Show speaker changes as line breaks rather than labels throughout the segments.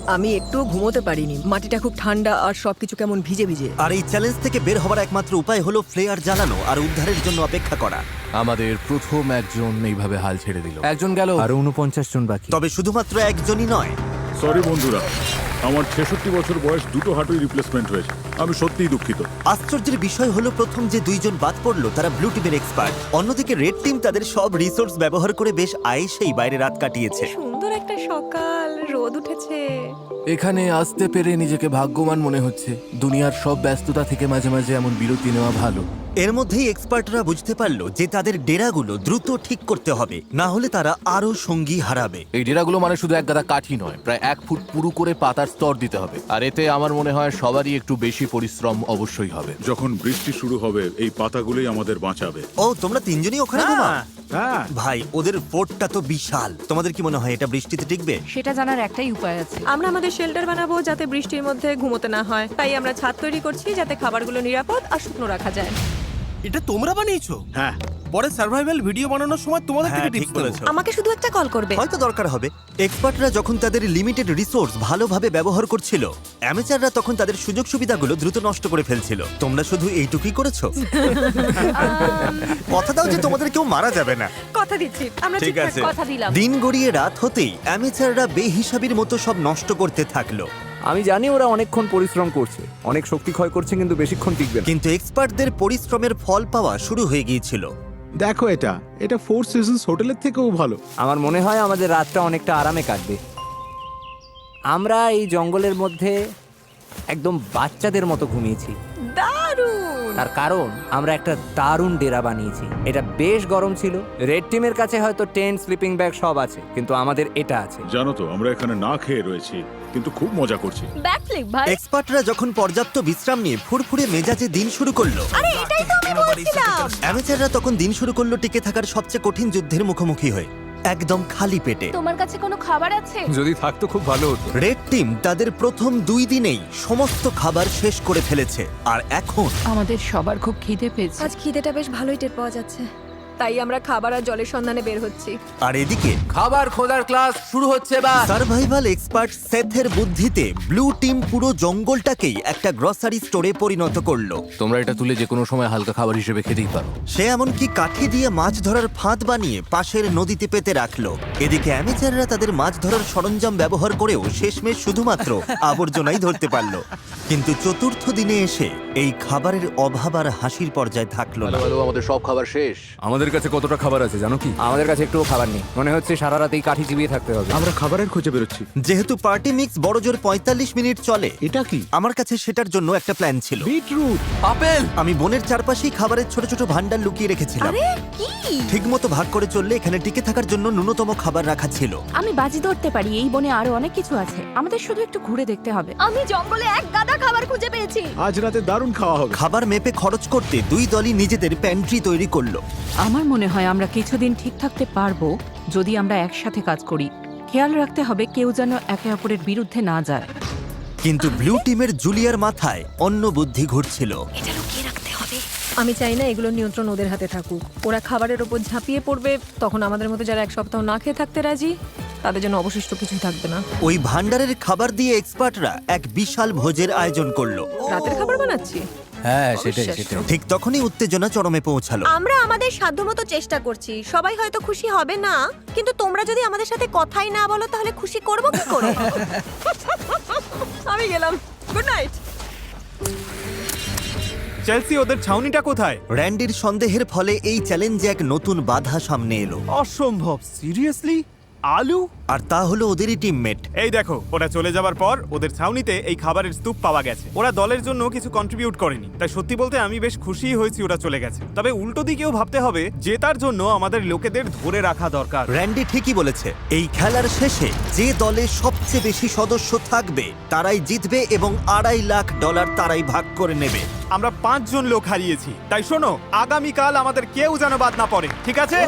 আমি একটু ঘুমোতে পারিনি, মাটিটা খুব ঠান্ডা আর সবকিছু কেমন ভিজে ভিজে।
আর এই চ্যালেঞ্জ থেকে বের হওয়ার একমাত্র উপায় হলো ফ্লেয়ার জ্বালানো আর উদ্ধারের জন্য অপেক্ষা করা।
আমাদের প্রথম একজন এইভাবে হাল ছেড়ে দিল, একজন গেল।
আরো 49 জন বাকি।
তবে শুধুমাত্র একজনই নয়,
সরি বন্ধুরা, আমার 66 বছর বয়স, দুটো হাঁটুই রিপ্লেসমেন্ট হয়েছে। আমি সত্যিই দুঃখিত।
আশ্চর্যের বিষয় হলো প্রথম যে দুইজন বাদ পড়লো তারা ব্লু টিমের এক্সপার্ট। অন্যদিকে রেড টিম তাদের সব রিসোর্স ব্যবহার করে বেশ আয়েসেই বাইরে রাত কাটিয়েছে।
সুন্দর একটা সকাল, রোদ উঠেছে।
এখানে আসতে পেরে নিজেকে ভাগ্যবান মনে হচ্ছে। দুনিয়ার সব ব্যস্ততা থেকে মাঝে মাঝে এমন বিরতি নেওয়া ভালো।
এর মধ্যেই এক্সপার্টরা বুঝতে পারলো যে তাদের ডেরাগুলো দ্রুত ঠিক করতে হবে, না হলে তারা আরো সঙ্গী হারাবে।
এই ডেরাগুলো মানে শুধু এক গাদা কাঠি নয়, প্রায় 1 ফুট পুরু করে পাতার স্তর দিতে হবে। আর এতে আমার মনে হয় সবারই একটু বেশি পরিশ্রম অবশ্যই হবে।
যখন বৃষ্টি শুরু হবে এই পাতাগুলোই আমাদের বাঁচাবে।
ও, তোমরা তিনজনই ওখানে ঘুমাও?
হ্যাঁ,
ভাই, ওদের ফোর্টটা তো বিশাল। তোমাদের কি মনে হয় এটা বৃষ্টিতে টিকবে?
সেটা জানার একটাই উপায় আছে।
আমরা আমাদের শেল্টার বানাবো যাতে বৃষ্টির মধ্যে ঘুমোতে না হয়। তাই আমরা ছাদ তৈরি করছি যাতে খাবারগুলো নিরাপদ আর শুকনো রাখা যায়।
এটা তোমরা বানিয়েছো?
হ্যাঁ।
পরে সার্ভাইভাল ভিডিও বানানোর সময় তোমাদের থেকে
হ্যাঁ, ঠিক
টিপস
বলেছো।
আমাকে শুধু একটা কল করবে।
হয়তো দরকার হবে। এক্সপার্টরা যখন তাদের লিমিটেড রিসোর্স ভালোভাবে ব্যবহার করছিল, অ্যামেচাররা তখন তাদের সুযোগ সুবিধাগুলো দ্রুত নষ্ট করে ফেলছিল। তোমরা শুধু এইটুকুই করেছো। কথা দাও যে তোমাদের কেউ মারা যাবে না।
কথা দিচ্ছি, আমরা
ঠিক
ঠিকঠাক
আছে।
কথা দিলাম।
দিন গড়িয়ে রাত হতেই অ্যামেচাররা বেহিসাবির মতো সব নষ্ট করতে থাকলো।
আমি জানি ওরা অনেকক্ষণ পরিশ্রম করছে, অনেক শক্তি ক্ষয় করছে, কিন্তু বেশিক্ষণ টিকবে না।
কিন্তু এক্সপার্টদের পরিশ্রমের ফল পাওয়া শুরু হয়ে গিয়েছিল।
দেখো, এটা ফোর সিজনস হোটেলের থেকেও ভালো।
আমার মনে হয় আমাদের রাতটা অনেকটা আরামে কাটবে। আমরা এই জঙ্গলের মধ্যে একদম বাচ্চাদের মতো ঘুমিয়েছি।
দারুণ।
তার কারণ আমরা একটা দারুণ ডেরা বানিয়েছি। এটা বেশ গরম ছিল। রেড টিমের কাছে হয়তো টেন্ট, স্লিপিং ব্যাগ সব আছে, কিন্তু আমাদের এটা আছে।
জানো তো, আমরা এখানে না খেয়ে রয়েছি, কিন্তু খুব মজা করছি।
ব্যাকফ্লিপ ভাই।
এক্সপার্টরা যখন পর্যাপ্ত বিশ্রাম নিয়ে ফুরফুরে মেজাজে দিন শুরু করলো,
আরে এটাই তো আমি বলছিলাম।
অ্যামেচাররা তখন দিন শুরু করলো টিকে থাকার সবচেয়ে কঠিন যুদ্ধের মুখোমুখি হয়ে, একদম খালি পেটে।
তোমার কাছে কোনো খাবার আছে?
যদি থাকতো খুব ভালো হতো।
রেড টিম তাদের প্রথম 2 দিনেই সমস্ত খাবার শেষ করে ফেলেছে, আর এখন
আমাদের সবার খুব খিদে পেয়েছে।
আজ খিদেটা বেশ ভালোই টের পাওয়া যাচ্ছে। তাই আমরা খাবার আর জলের সন্ধানে বের হচ্ছি।
আর এদিকে
খাবার খোঁজার ক্লাস শুরু হচ্ছে বা।
সার্ভাইভাল এক্সপার্ট সেথের বুদ্ধিতে ব্লু টিম পুরো জঙ্গলটাকেই একটা গ্রসারি স্টোরে পরিণত করলো।
তোমরা এটা তুলে যে কোনো সময় হালকা খাবার হিসেবে খেতেই পারো।
সে এমনকি কাঠি দিয়ে মাছ ধরার ফাঁদ বানিয়ে পাশের নদীতে পেতে রাখলো। এদিকে অ্যামেচাররা তাদের মাছ ধরার সরঞ্জাম ব্যবহার করেও শেষমেশ শুধুমাত্র আবর্জনাই ধরতে পারলো। কিন্তু চতুর্থ দিনে এসে এই খাবারের অভাব আর হাসির পর্যায়ে থাকলো না।
ভালো, আমাদের সব খাবার শেষ।
আমাদের কাছে কতটা খাবার আছে জানো কি? আমাদের কাছে একটুও খাবার নেই। মনে হচ্ছে সারা রাত এই কাঠি চিবিয়ে থাকতে হবে।
আমরা খাবারের খোঁজে বেরোচ্ছি।
যেহেতু পার্টি মিক্স বড়জোর 45 মিনিট চলে,
এটা কি?
আমার কাছে সেটার জন্য একটা প্ল্যান ছিল।
বিটরুট।
আপেল।
আমি বনের চারপাশেই খাবারের ছোট ছোট ভান্ডার লুকিয়ে রেখেছিলাম।
আরে কি?
ঠিকমতো ভাগ করে চললে এখানে টিকে থাকার জন্য ন্যূনতম খাবার রাখা ছিল।
আমি বাজি ধরতে পারি এই বনে আরো অনেক কিছু আছে, আমাদের শুধু একটু ঘুরে দেখতে হবে।
আমি জঙ্গলে এক গাদা খাবার খুঁজে পেয়েছি।
আজ রাতে দারুণ খাওয়া হবে।
খাবার মেপে খরচ করতে দুই দলই নিজেদের প্যান্ট্রি তৈরি করলো।
আমার মনে হয় আমরা কিছুদিন ঠিক থাকতে পারবো যদি আমরা একসাথে কাজ করি। খেয়াল রাখতে হবে কেউ যেন একে অপরের বিরুদ্ধে না যায়।
কিন্তু ব্লু টিমের জুলিয়ার মাথায় অন্য বুদ্ধি ঘুরছিল।
এটা লুকিয়ে রাখতে হবে। আমি চাই না এগুলো নিয়ন্ত্রণ ওদের হাতে থাকুক। ওরা খাবারের ওপর ঝাঁপিয়ে পড়বে, তখন আমাদের মতো যারা 1 সপ্তাহ না খেয়ে থাকতে রাজি তাদের জন্য অবশিষ্ট কিছুই থাকবে না।
ওই ভান্ডারের খাবার দিয়ে এক্সপার্টরা এক বিশাল ভোজের আয়োজন করলো।
রাতের খাবার বানাচ্ছি।
হ্যাঁ,
সেটাই,
ঠিক তখনই উত্তেজনা চরমে পৌঁছালো।
আমরা আমাদের সাধ্যমতো চেষ্টা করছি। সবাই হয়তো খুশি হবে না, কিন্তু তোমরা যদি আমাদের সাথে কথাই না বলো তাহলে খুশি করব কি করে?
আমি গেলাম, গুড নাইট।
চেলসি, ওদের ছাউনিটা কোথায়?
র্যান্ডির সন্দেহের ফলে এই চ্যালেঞ্জে এক নতুন বাধা সামনে এলো,
অসম্ভব। সিরিয়াসলি? আলু?
আর তা হলো ওদেরই টিমমেট।
এই দেখো, ওরা চলে যাবার পর ওদের ছাউনিতে এই খাবারের স্তূপ পাওয়া গেছে। ওরা দলের জন্য কিছু কন্ট্রিবিউট করেনি, তাই সত্যি বলতে আমি বেশ খুশি হয়েছি ওরা চলে গেছে। তবে উল্টো দিকেও ভাবতে হবে, জেতার জন্য আমাদের লোকেদের ধরে রাখা দরকার।
র্যান্ডি ঠিকই বলেছে। এই খেলার শেষে যে দলে সবচেয়ে বেশি সদস্য থাকবে তারাই জিতবে এবং $2.5 লাখ তারাই ভাগ করে নেবে।
আমরা 5 জন লোক হারিয়েছি, তাই শোনো, আগামীকাল আমাদের কেউ যেন বাদ না পড়ে, ঠিক আছে?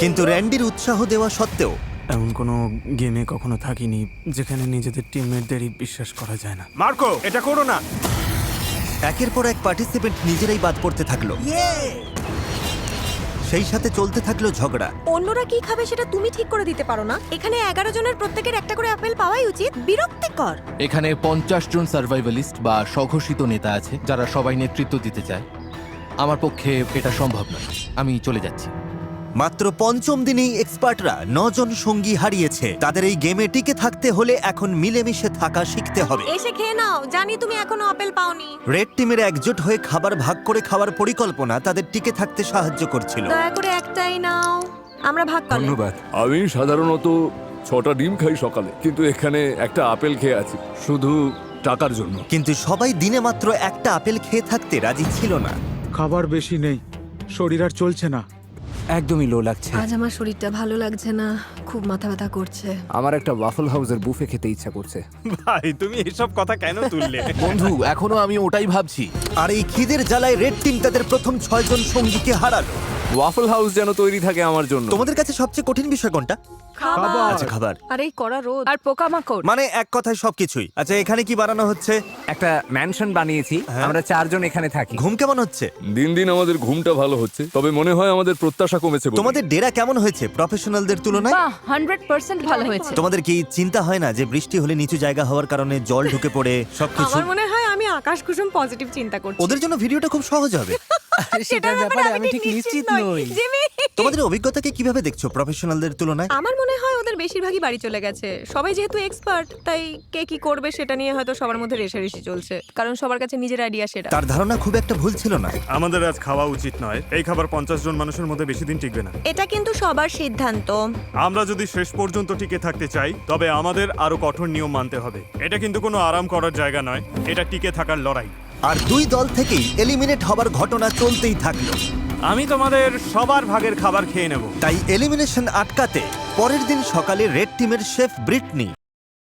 কিন্তু র্যান্ডির উৎসাহ দেওয়া সত্ত্বেও
এমন কোনো গেমে কখনো থাকিনি যেখানে নিজেদের টিমমেটদেরই বিশ্বাস করা যায় না।
মার্কো, এটা করো না।
একের পর এক পার্টিসিপেন্ট নিজেরাই বাদ পড়তে থাকলো। সেই সাথে চলতে থাকলো ঝগড়া।
অন্যরা কি খাবে সেটা তুমি ঠিক করে দিতে পারো না? এখানে 11 জনের প্রত্যেকের একটা করে আপেল পাওয়াই উচিত। বিরক্তিকর।
এখানে 50 জন সার্ভাইভালিস্ট বা স্বঘোষিত নেতা আছে যারা সবাই নেতৃত্ব দিতে চায়। আমার পক্ষে এটা সম্ভব নয়, আমি চলে যাচ্ছি।
মাত্র পঞ্চম দিনেই এক্সপার্টরা 9 জন সঙ্গী হারিয়েছে। তাদের এই গেমে টিকে থাকতে হলে এখন মিলেমিশে থাকা শিখতে হবে।
এসে খেয়ে নাও, জানি তুমি এখনো আপেল পাওনি।
রেড টিমের একজোট হয়ে খাবার ভাগ করে খাওয়ার পরিকল্পনা তাদের টিকে থাকতে সাহায্য করছিল।
দয়া করে একটাই নাও, আমরা ভাগ করলাম।
ধন্যবাদ।
আমি সাধারণত 6টা ডিম খাই সকালে, কিন্তু এখানে একটা আপেল খেয়ে আছি শুধু টাকার জন্য।
কিন্তু সবাই দিনে মাত্র একটা আপেল খেয়ে থাকতে রাজি ছিল না।
খাবার বেশি নেই, শরীর আর চলছে না।
একদমই লো লাগছে।
আজ আমার শরীরটা ভালো লাগছে না, খুব মাথা ব্যথা করছে।
আমার একটা ওয়াফল হাউসের বুফে খেতে ইচ্ছা করছে।
ভাই তুমি এসব কথা কেন তুললে?
বন্ধু, এখনো আমি ওটাই ভাবছি।
আর এই খিদের জ্বালায় রেড টিম তাদের প্রথম 6 জন সঙ্গীকে হারালো।
ওয়াফল হাউস যেন তৈরি থাকে আমার জন্য।
তোমাদের কাছে সবচেয়ে কঠিন বিষয় কোনটা? আচ্ছা, খাবার।
আর এই কড়া রোদ
আর পোকামাকড়।
মানে এক কথায় সবকিছুই। আচ্ছা, এখানে কি বানানো হচ্ছে?
একটা ম্যানশন বানিয়েছি, আমরা 4 জন এখানে থাকি।
ঘুম কেমন হচ্ছে?
দিন দিন আমাদের ঘুমটা ভালো হচ্ছে, তবে মনে হয় আমাদের প্রত্যাশা কমেছে বলে।
তোমাদের ডেরা কেমন হয়েছে প্রফেশনালদের তুলনায়?
বাহ, 100% ভালো হয়েছে।
তোমাদের কি চিন্তা হয় না যে বৃষ্টি হলে নিচু জায়গা হওয়ার কারণে জল ঢুকে পড়ে সবকিছু?
আমার মনে হয় আমি আকাশ কুসুম পজিটিভ চিন্তা করছি।
ওদের জন্য ভিডিওটা খুব সহজ হবে।
সেটার ব্যাপারে আমি ঠিক নিশ্চিত নই।
জিমি,
তোমাদের অভিজ্ঞতাকে কিভাবে দেখছো প্রফেশনালদের তুলনায়?
আমার মনে হয় ওদের বেশিরভাগই বাড়ি চলে গেছে। সবাই যেহেতু এক্সপার্ট, তাই কে কি করবে সেটা নিয়ে হয়তো সবার মধ্যে রেষারেষি চলছে, কারণ সবার কাছে নিজের আইডিয়া সেটা।
তার ধারণা খুব একটা ভুল ছিল না।
আমাদের আজ খাওয়া উচিত নয়। এই খাবার 50 জন মানুষের মধ্যে বেশি দিন টিকবে না।
এটা কিন্তু সবার সিদ্ধান্ত।
আমরা যদি শেষ পর্যন্ত টিকে থাকতে চাই, তবে আমাদের আরো কঠোর নিয়ম মানতে হবে। এটা কিন্তু কোনো আরাম করার জায়গা নয়, এটা টিকে থাকার লড়াই।
আর 2 দল থেকেই এলিমিনেট হবার ঘটনা চলতেই থাকলো।
আমি তোমাদের সবার ভাগের খাবার খেয়ে নেব।
তাই এলিমিনেশন আটকাতে পরের দিন সকালে রেড টিমের শেফ ব্রিটনি